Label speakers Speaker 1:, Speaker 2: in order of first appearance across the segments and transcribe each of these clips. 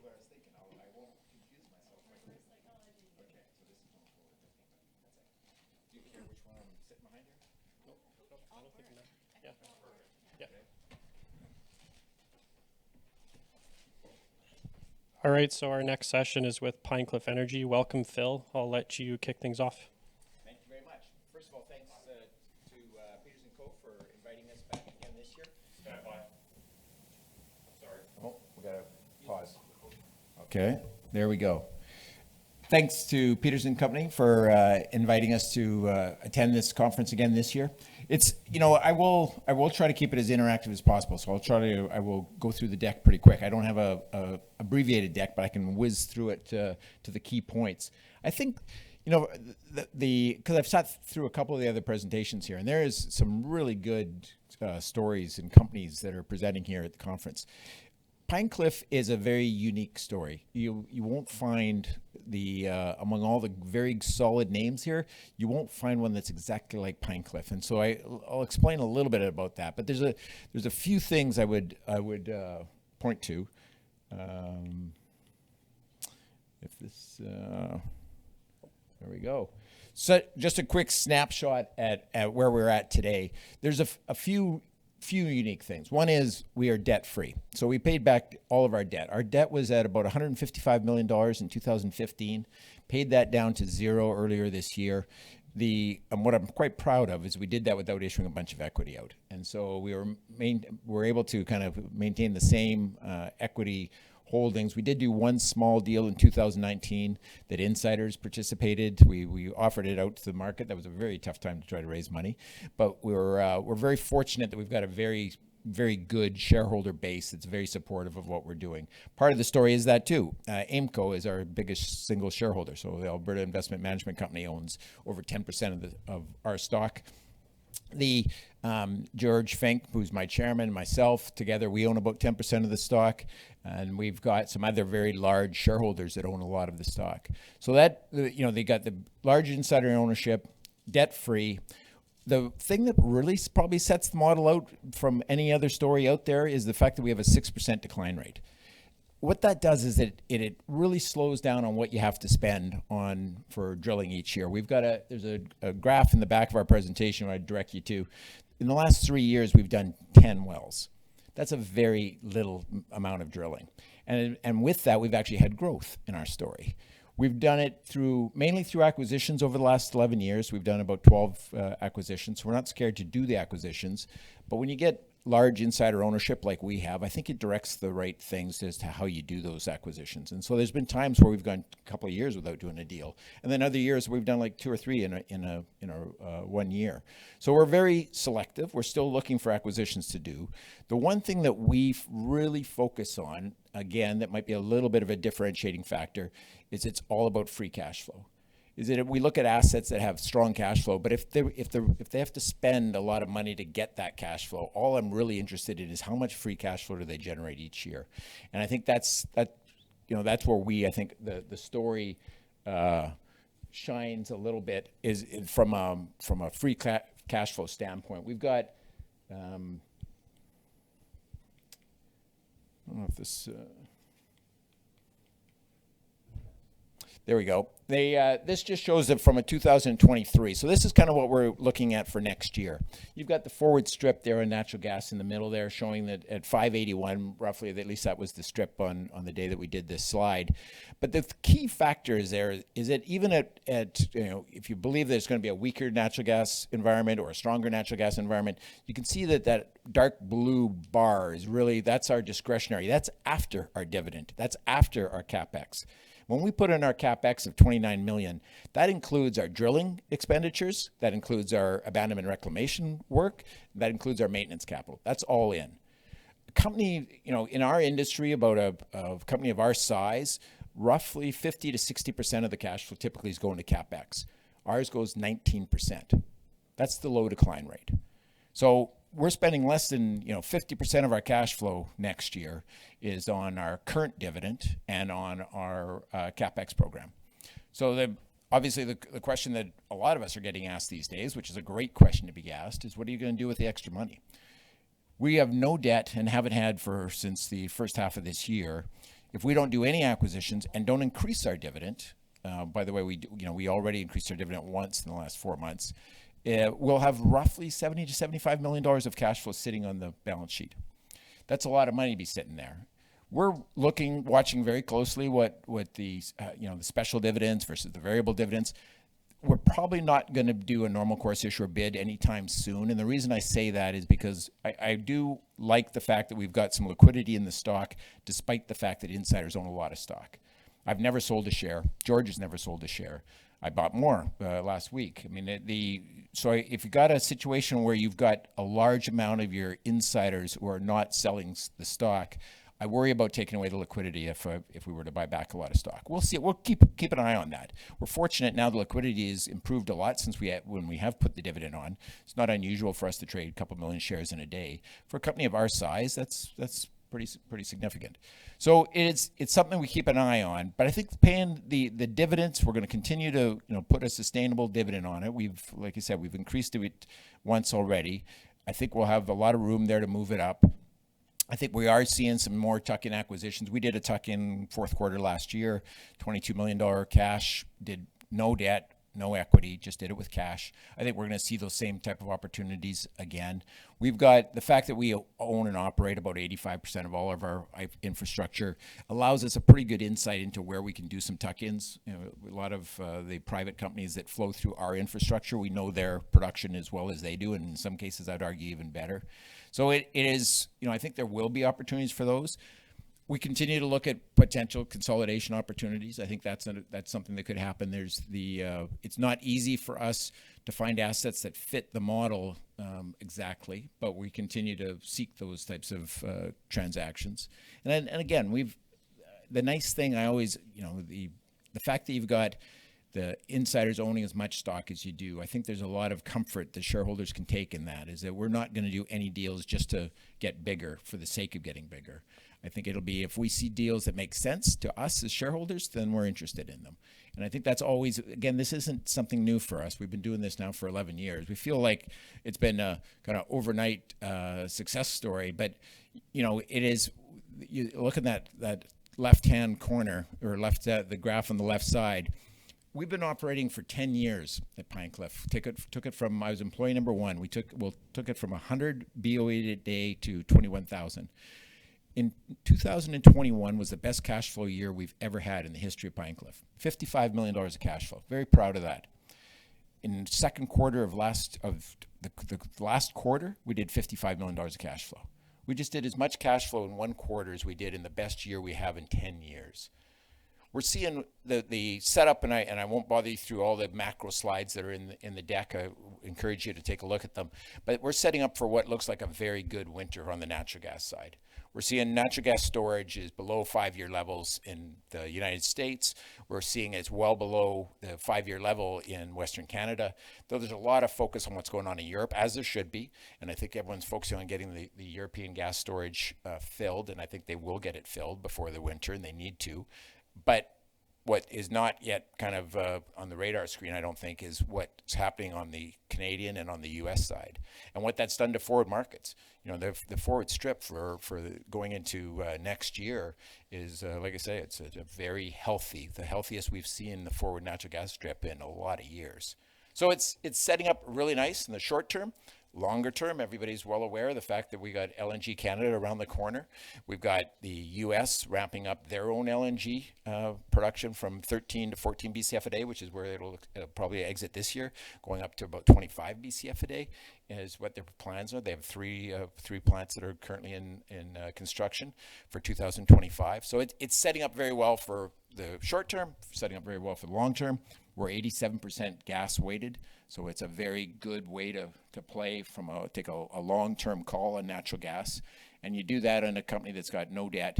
Speaker 1: what I was thinking. I won't confuse myself. Okay, so this is going forward. I think. That's it. Do you care which one I'm sitting behind here?
Speaker 2: Nope, I don't think that. Yeah.
Speaker 1: Perfect.
Speaker 2: Yeah. All right, so our next session is with Pinecliff Energy. Welcome, Phil. I'll let you kick things off.
Speaker 1: Thank you very much. First of all, thanks to Peters & Co. for inviting us back again this year.
Speaker 3: Stand by. Sorry.
Speaker 1: Oh, we got to pause. Okay, there we go. Thanks to Peters & Company for inviting us to attend this conference again this year. It's, I will try to keep it as interactive as possible. So I will go through the deck pretty quick. I don't have a abbreviated deck, but I can whiz through it to the key points. I think, because I've sat through a couple of the other presentations here, and there is some really good stories and companies that are presenting here at the conference. Pinecliff is a very unique story. You won't find among all the very solid names here, you won't find one that's exactly like Pinecliff. And so I'll explain a little bit about that. But there's a few things I would point to. There we go. So just a quick snapshot at where we're at today. There's a few unique things. One is we are debt free. So we paid back all of our debt. Our debt was at about $155 million in 2015, paid that down to zero earlier this year. And what I'm quite proud of is we did that without issuing a bunch of equity out. And so we were able to kind of maintain the same equity holdings. We did do one small deal in 2019 that insiders participated. We offered it out to the market. That was a very tough time to try to raise money, but we're very fortunate that we've got a very, very good shareholder base that's very supportive of what we're doing. Part of the story is that too. AIMCO is our biggest single shareholder. So the Alberta Investment Management Company owns over 10% of our stock. George Fink, who's my chairman, myself, together we own about 10% of the stock, and we've got some other very large shareholders that own a lot of the stock. So that, they got the large insider ownership, debt-free. The thing that really probably sets the model out from any other story out there is the fact that we have a 6% decline rate. What that does is it really slows down on what you have to spend on for drilling each year. There's a graph in the back of our presentation where I direct you to. In the last 3 years, we've done 10 wells. That's a very little amount of drilling. And with that, we've actually had growth in our story. We've done it mainly through acquisitions over the last 11 years. We've done about 12 acquisitions. We're not scared to do the acquisitions. But when you get large insider ownership like we have, I think it directs the right things as to how you do those acquisitions. And so there's been times where we've gone a couple of years without doing a deal, and then other years we've done like 2 or 3 in a 1 year. So we're very selective. We're still looking for acquisitions to do. The one thing that we really focus on, again, that might be a little bit of a differentiating factor, is it's all about free cash flow. Is that we look at assets that have strong cash flow, but if they have to spend a lot of money to get that cash flow, all I'm really interested in is how much free cash flow do they generate each year, and I think that's where I think the story shines a little bit is from a free cash flow standpoint. We've got I don't know if this. There we go. This just shows it from a 2023. So this is kind of what we're looking at for next year. You've got the forward strip there on natural gas in the middle there, showing that at 581, roughly, at least that was the strip on the day that we did this slide. But the key factor is that even at if you believe there's going to be a weaker natural gas environment or a stronger natural gas environment, you can see that dark blue bar is really, that's our discretionary. That's after our dividend. That's after our CapEx. When we put in our CapEx of $29 million, that includes our drilling expenditures, that includes our abandonment reclamation work, that includes our maintenance capital. That's all in. A company, in our industry, about a company of our size, roughly 50 to 60% of the cash flow typically is going to CapEx. Ours goes 19%. That's the low decline rate. So we're spending less than 50% of our cash flow next year is on our current dividend and on our CapEx program. So obviously the question that a lot of us are getting asked these days, which is a great question to be asked, is what are you going to do with the extra money? We have no debt and haven't had since the first half of this year. if we don't do any acquisitions and don't increase our dividend, by the way, we already increased our dividend once in the last 4 months, we'll have roughly $70 to $75 million of cash flow sitting on the balance sheet. That's a lot of money to be sitting there. We're watching very closely what the the special dividends versus the variable dividends. We're probably not going to do a normal course issuer bid anytime soon. And the reason I say that is because I do like the fact that we've got some liquidity in the stock, despite the fact that insiders own a lot of stock. I've never sold a share. George has never sold a share. I bought more last week. I mean, so if you've got a situation where you've got a large amount of your insiders who are not selling the stock, I worry about taking away the liquidity if we were to buy back a lot of stock. We'll see. We'll keep an eye on that. We're fortunate now the liquidity has improved a lot since when we have put the dividend on. It's not unusual for us to trade a couple million shares in a day. For a company of our size, that's pretty significant. So it's something we keep an eye on. But I think paying the dividends, we're going to continue to put a sustainable dividend on it. Like I said, we've increased it once already. I think we'll have a lot of room there to move it up. I think we are seeing some more tuck-in acquisitions. We did a tuck-in fourth quarter last year, $22 million cash, did no debt, no equity, just did it with cash. I think we're going to see those same type of opportunities again. We've got the fact that we own and operate about 85% of all of our infrastructure allows us a pretty good insight into where we can do some tuck-ins. A lot of the private companies that flow through our infrastructure, we know their production as well as they do, and in some cases, I'd argue even better. So it is, I think there will be opportunities for those. We continue to look at potential consolidation opportunities. I think that's something that could happen. It's not easy for us to find assets that fit the model exactly, but we continue to seek those types of transactions. And again, the nice thing I always, the fact that you've got the insiders owning as much stock as you do, I think there's a lot of comfort that shareholders can take in that, is that we're not going to do any deals just to get bigger for the sake of getting bigger. I think it'll be, if we see deals that make sense to us as shareholders, then we're interested in them. And I think that's always, again, this isn't something new for us. We've been doing this now for 11 years. We feel like it's been a kind of overnight success story, but it is, you look at that left-hand corner, or the graph on the left side. We've been operating for 10 years at Pine Cliff. Took it from, I was employee number one. We took it from 100 BOE a day to 21,000. In 2021 was the best cash flow year we've ever had in the history of Pine Cliff. $55 million of cash flow. Very proud of that. In the second quarter of the last quarter, we did $55 million of cash flow. We just did as much cash flow in one quarter as we did in the best year we have in 10 years. We're seeing the setup, and I won't bother you through all the macro slides that are in the deck. I encourage you to take a look at them. But we're setting up for what looks like a very good winter on the natural gas side. We're seeing natural gas storage is below 5-year levels in the United States. We're seeing it's well below the 5-year level in Western Canada. Though there's a lot of focus on what's going on in Europe, as there should be. And I think everyone's focusing on getting the European gas storage filled, and I think they will get it filled before the winter, and they need to. But what is not yet kind of on the radar screen, I don't think, is what's happening on the Canadian and on the U.S. side, and what that's done to forward markets. The forward strip for going into next year is, like I say, it's a very healthy, the healthiest we've seen the forward natural gas strip in a lot of years. So it's setting up really nice in the short term. Longer term, everybody's well aware of the fact that we got LNG Canada around the corner. We've got the U.S. ramping up their own LNG production from 13 to 14 BCF a day, which is where it'll probably exit this year, going up to about 25 BCF a day is what their plans are. They have three plants that are currently in construction for 2025. So it's setting up very well for the short term, setting up very well for the long term. We're 87% gas weighted, so it's a very good way to play take a long-term call on natural gas. And you do that in a company that's got no debt,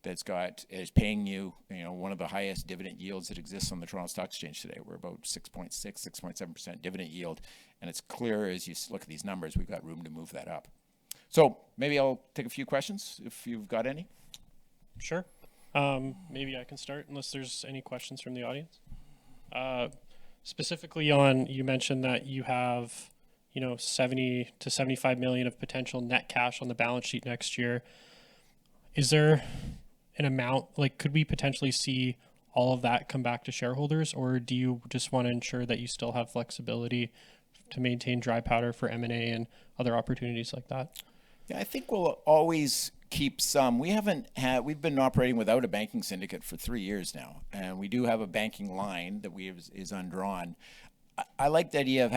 Speaker 1: is paying you, one of the highest dividend yields that exists on the Toronto Stock Exchange today. We're about 6.6, 6.7% dividend yield, and it's clear as you look at these numbers, we've got room to move that up. So maybe I'll take a few questions if you've got any.
Speaker 2: Sure. Maybe I can start unless there's any questions from the audience. Specifically you mentioned that you have, 70 to 75 million of potential net cash on the balance sheet next year. Is there an amount? Like, could we potentially see all of that come back to shareholders, or do you just want to ensure that you still have flexibility to maintain dry powder for M&A and other opportunities like that?
Speaker 1: Yeah, I think we'll always keep some. We've been operating without a banking syndicate for 3 years now, and we do have a banking line that is undrawn. I like the idea of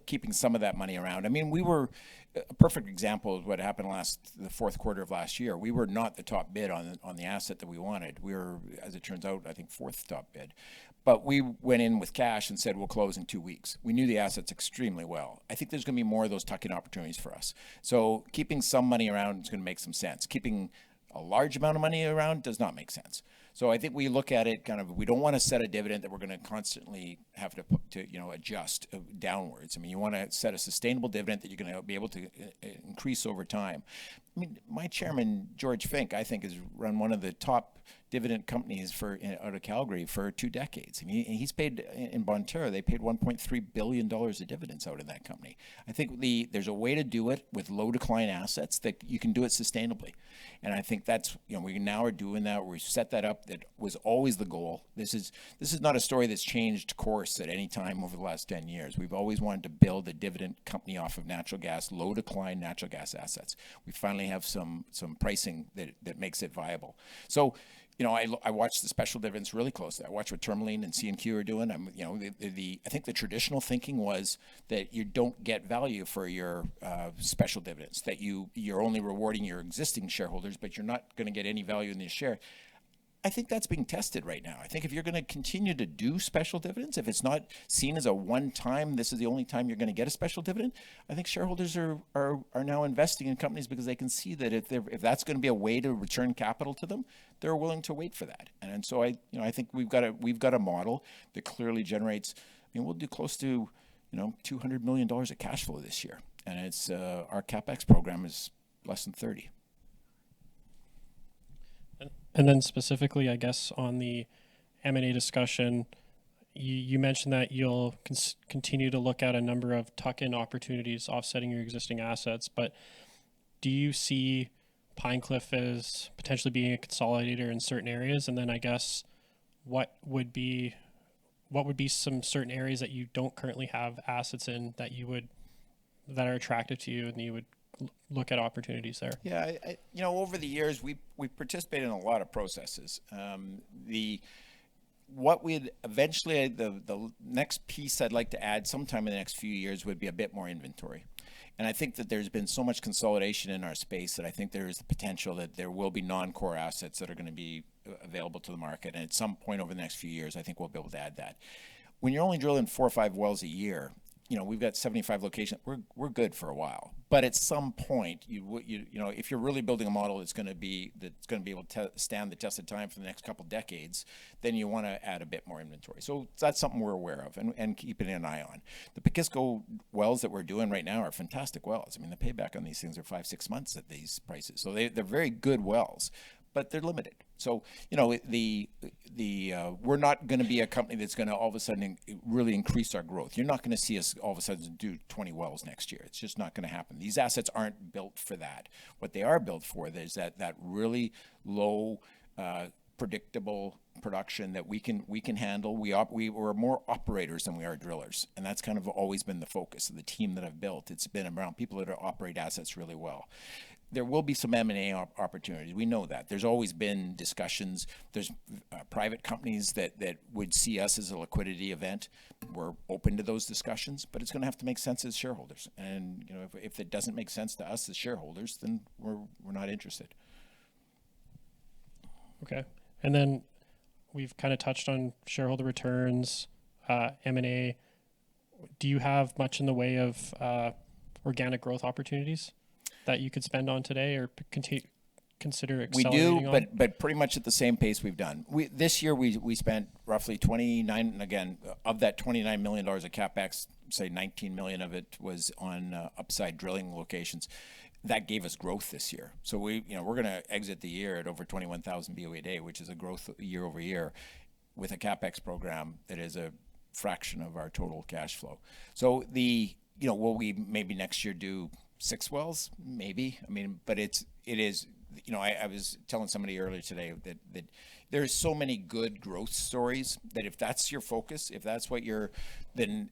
Speaker 1: keeping some of that money around. I mean, we were a perfect example of what happened the fourth quarter of last year. We were not the top bid on the asset that we wanted. We were, as it turns out, I think fourth top bid. But we went in with cash and said we'll close in 2 weeks. We knew the assets extremely well. I think there's going to be more of those tuck-in opportunities for us. So keeping some money around is going to make some sense. Keeping a large amount of money around does not make sense. So I think we look at it kind of, we don't want to set a dividend that we're going to constantly have to adjust downwards. I mean, you want to set a sustainable dividend that you're going to be able to increase over time. I mean, my chairman, George Fink, I think has run one of the top dividend companies out of Calgary for 2 decades. I mean, he's paid in Bonterra, they paid $1.3 billion of dividends out in that company. I think there's a way to do it with low decline assets that you can do it sustainably. And I think that's, we now are doing that. We set that up. That was always the goal. This is not a story that's changed course at any time over the last 10 years. We've always wanted to build a dividend company off of natural gas, low decline natural gas assets. We finally have some pricing that makes it viable. So, I watch the special dividends really closely. I watch what Tourmaline and C&Q are doing. I think the traditional thinking was that you don't get value for your special dividends, that you're only rewarding your existing shareholders, but you're not going to get any value in the share. I think that's being tested right now. I think if you're going to continue to do special dividends, if it's not seen as a one-time, this is the only time you're going to get a special dividend, I think shareholders are now investing in companies because they can see that if that's going to be a way to return capital to them, they're willing to wait for that. And so I think we've got a model that clearly generates. I mean, we'll do close to $200 million of cash flow this year, and it's our capex program is less than 30.
Speaker 2: And then specifically, I guess, on the M&A discussion, you mentioned that you'll continue to look at a number of tuck-in opportunities offsetting your existing assets, but do you see Pine Cliff as potentially being a consolidator in certain areas? And then I guess what would be some certain areas that you don't currently have assets in that are attractive to you and you would look at opportunities there?
Speaker 1: Yeah, over the years we participated in a lot of processes. The next piece I'd like to add sometime in the next few years would be a bit more inventory. And I think that there's been so much consolidation in our space that I think there is the potential that there will be non-core assets that are going to be available to the market. And at some point over the next few years, I think we'll be able to add that. When you're only drilling 4 or 5 wells a year, we've got 75 locations. We're good for a while, but at some point, if you're really building a model that's going to be able to stand the test of time for the next couple decades, then you want to add a bit more inventory. So that's something we're aware of and keeping an eye on. The Pecusco wells that we're doing right now are fantastic wells. I mean, the payback on these things are 5-6 months at these prices. So they're very good wells, but they're limited. So, we're not going to be a company that's going to all of a sudden really increase our growth. You're not going to see us all of a sudden do 20 wells next year. It's just not going to happen. These assets aren't built for that. What they are built for is that really low, predictable production that we can handle. We're more operators than we are drillers, and that's kind of always been the focus of the team that I've built. It's been around people that operate assets really well. There will be some M&A opportunities. We know that. There's always been discussions. There's private companies that would see us as a liquidity event. We're open to those discussions, but it's going to have to make sense as shareholders. And if it doesn't make sense to us as shareholders, then we're not interested.
Speaker 2: Okay. And then we've kind of touched on shareholder returns, M&A. Do you have much in the way of organic growth opportunities that you could spend on today or consider accelerating on?
Speaker 1: We do, but pretty much at the same pace we've done. This year we spent roughly 29, and again, of that $29 million of CapEx, say 19 million of it was on upside drilling locations. That gave us growth this year. So we're going to exit the year at over 21,000 BOE a day, which is a growth year over year with a CapEx program that is a fraction of our total cash flow. So will we maybe next year do 6 wells? Maybe. I mean, but it is you know, I was telling somebody earlier today that there's so many good growth stories that if that's your focus, if that's what you're, then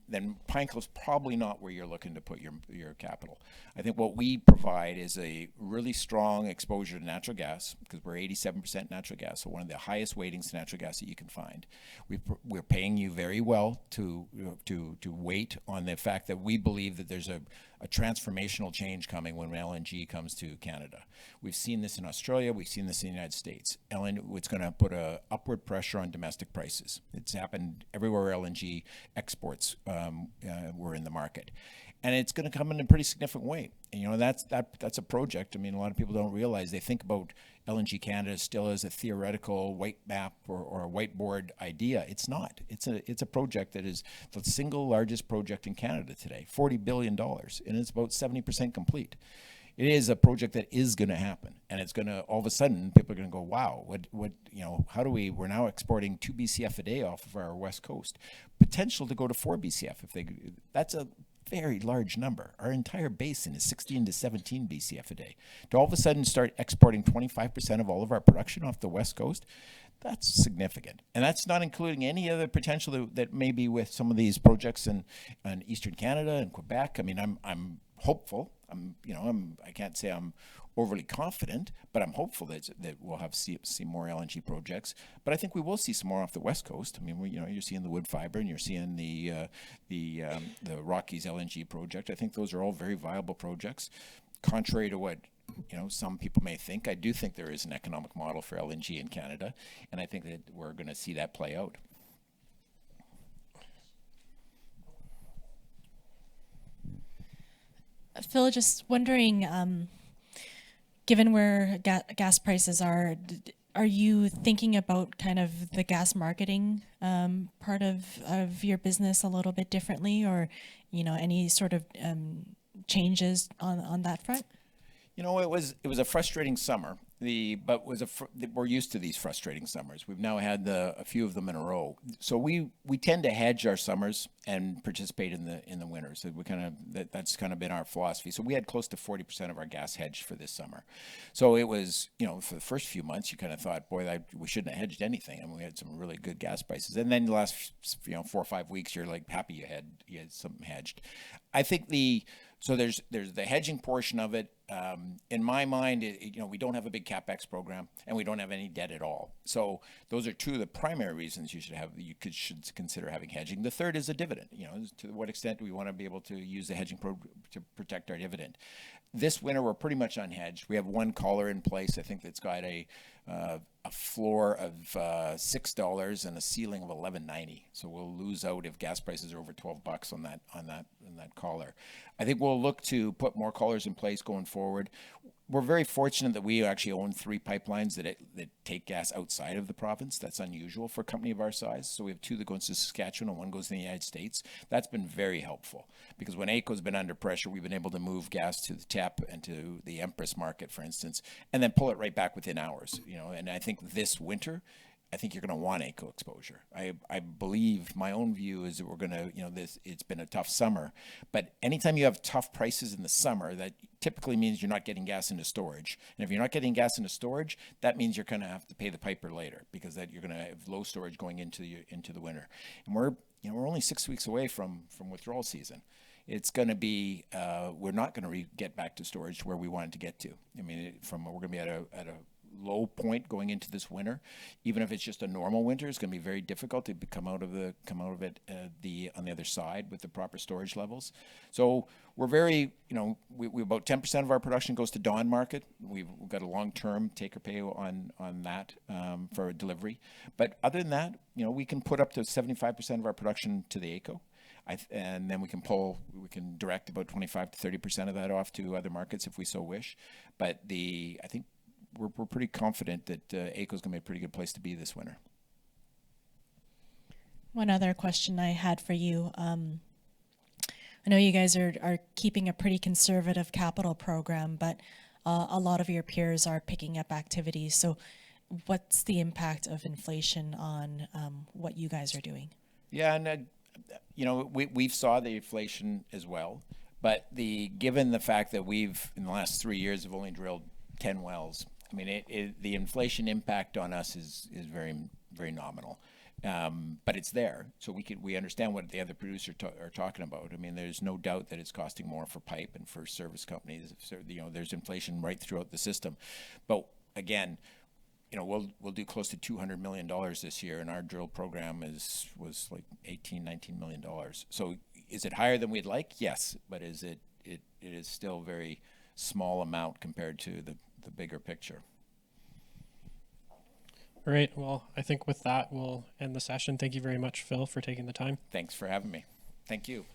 Speaker 1: Pinecliff's probably not where you're looking to put your capital. I think what we provide is a really strong exposure to natural gas, because we're 87% natural gas, so one of the highest weightings to natural gas that you can find. We're paying you very well to wait on the fact that we believe that there's a transformational change coming when LNG comes to Canada. We've seen this in Australia. We've seen this in the United States. It's going to put a upward pressure on domestic prices. It's happened everywhere LNG exports were in the market. And it's going to come in a pretty significant way. And, you know, that's a project. I mean, a lot of people don't realize. They think about LNG Canada still as a theoretical white map or a whiteboard idea. It's not. It's a project that is the single largest project in Canada today, $40 billion, and it's about 70% complete. It is a project that is going to happen, and it's going to, all of a sudden, people are going to go, wow, what, you know, how do we're now exporting 2 BCF a day off of our west coast, potential to go to 4 BCF that's a very large number. Our entire basin is 16 to 17 BCF a day. To all of a sudden start exporting 25% of all of our production off the west coast, that's significant. And that's not including any other potential that may be with some of these projects in Eastern Canada and Quebec. I mean, I'm hopeful. I can't say I'm overly confident, but I'm hopeful that we'll see more LNG projects. But I think we will see some more off the west coast. I mean, you're seeing the Wood Fibre, and you're seeing the Rockies LNG project. I think those are all very viable projects. Contrary to what some people may think, I do think there is an economic model for LNG in Canada, and I think that we're going to see that play out.
Speaker 4: Phil, just wondering, given where gas prices are you thinking about kind of the gas marketing part of your business a little bit differently, or any sort of changes on that front?
Speaker 1: It was a frustrating summer. We're used to these frustrating summers. We've now had a few of them in a row. So we tend to hedge our summers and participate in the winters. So that's kind of been our philosophy. So we had close to 40% of our gas hedged for this summer. So it was, for the first few months, you kind of thought, boy, we shouldn't have hedged anything, and we had some really good gas prices. And then the last 4 or 5 weeks, you're like happy you had something hedged. I think so there's the hedging portion of it. In my mind, we don't have a big CapEx program, and we don't have any debt at all. So those are two of the primary reasons you should consider having hedging. The third is a dividend. To what extent do we want to be able to use the hedging to protect our dividend? This winter, we're pretty much unhedged. We have one collar in place. I think that's got a floor of $6 and a ceiling of $11.90. So we'll lose out if gas prices are over $12 on that collar. I think we'll look to put more collars in place going forward. We're very fortunate that we actually own 3 pipelines that take gas outside of the province. That's unusual for a company of our size. So we have 2 that go into Saskatchewan and 1 goes in the United States. That's been very helpful, because when AECO's been under pressure, we've been able to move gas to the TEP and to the Empress market, for instance, and then pull it right back within hours. And I think this winter, I think you're going to want AECO exposure. I believe, my own view is that we're going to, it's been a tough summer, but anytime you have tough prices in the summer, that typically means you're not getting gas into storage. And if you're not getting gas into storage, that means you're going to have to pay the piper later, because that you're going to have low storage going into the winter. And we're only 6 weeks away from withdrawal season. It's going to be, we're not going to get back to storage where we wanted to get to. I mean, we're going to be at a low point going into this winter. Even if it's just a normal winter, it's going to be very difficult to come out of it on the other side with the proper storage levels. So we're very, we about 10% of our production goes to Dawn market. We've got a long-term take or pay on that for delivery. But other than that, we can put up to 75% of our production to the AECO. And then we can direct about 25 to 30% of that off to other markets if we so wish. But I think we're pretty confident that AECO is going to be a pretty good place to be this winter.
Speaker 4: One other question I had for you. I know you guys are keeping a pretty conservative capital program, but a lot of your peers are picking up activities. So what's the impact of inflation on what you guys are doing?
Speaker 1: Yeah, and we've saw the inflation as well, but given the fact that in the last 3 years, have only drilled 10 wells, I mean, the inflation impact on us is very, very nominal. But it's there, so we understand what the other producers are talking about. I mean, there's no doubt that it's costing more for pipe and for service companies. So, there's inflation right throughout the system. But again, we'll do close to $200 million this year, and our drill program was like $19 million. So is it higher than we'd like? Yes, but it is still a very small amount compared to the bigger picture.
Speaker 2: All right. Well, I think with that, we'll end the session. Thank you very much, Phil, for taking the time.
Speaker 1: Thanks for having me. Thank you.